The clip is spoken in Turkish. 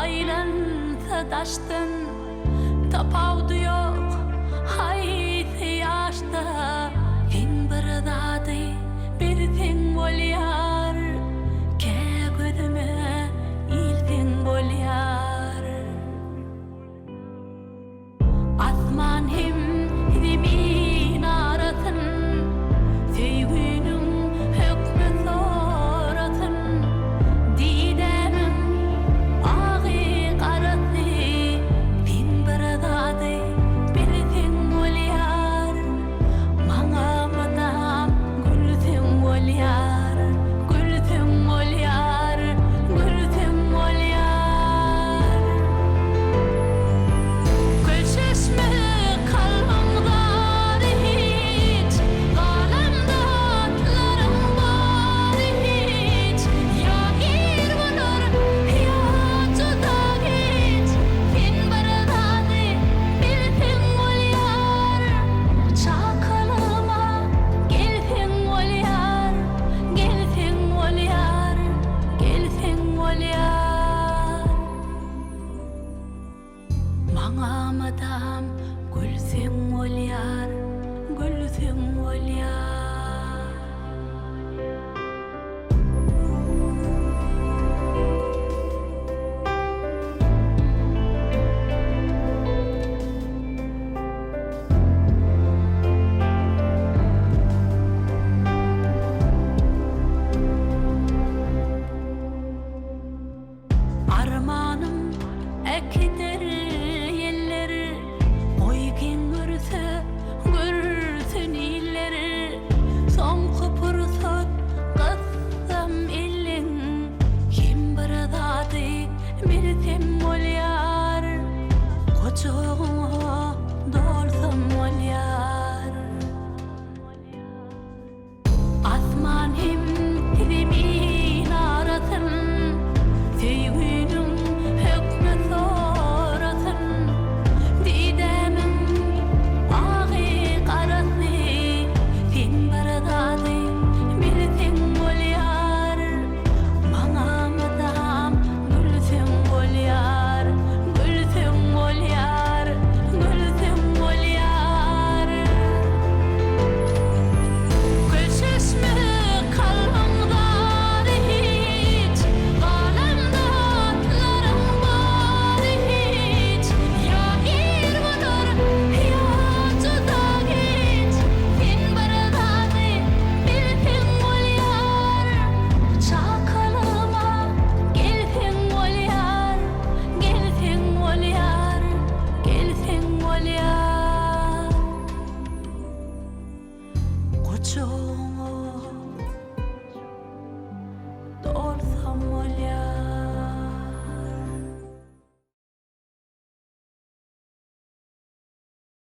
aylansa daştın, tapavdu yok hayti yaşta. Fin bir dadı bilsin bolyar, ke gözüme ilsin bolyar. Asman hem zemin arasın, sevginin hükmü sorasın. Didemim ağı karası, fin bir dadı bilsin bolyar. Mana madam gülsün bolyar, gülsün bolyar, gülsün bolyar. Gülşeşme kalbimde hiç, galemde atlarım var hiç. Ya ir bulur ya juda hiç, fin bir dadı bilsin bolyar. Çakalıma gelsin bolyar, gelsin bolyar, gelsin bolyar. Mana madam gülsün bolyar, gülsün bolyar. Armanım ektir yerleri, oygin görse görsün illeri. Son kıpırsak kıssam elin, kim bir dadı bilsin bolyar. Koçoğuma dolsam bolyar. Asman hem zemin arasın, sevginin hükmü sorasın. Didemim ağı karası, fin bir dadı bilsin bolyar. Mana madam gülsün bolyar, gülsün bolyar, gülsün bolyar. Gülşeşme kalbimde hiç, galemde atlarım var hiç. Ya ir bulur ya juda hiç, fin bir dadı bilsin bolyar. Çakalıma gelsin bolyar, gelsin bolyar, gelsin bolyar. Koçum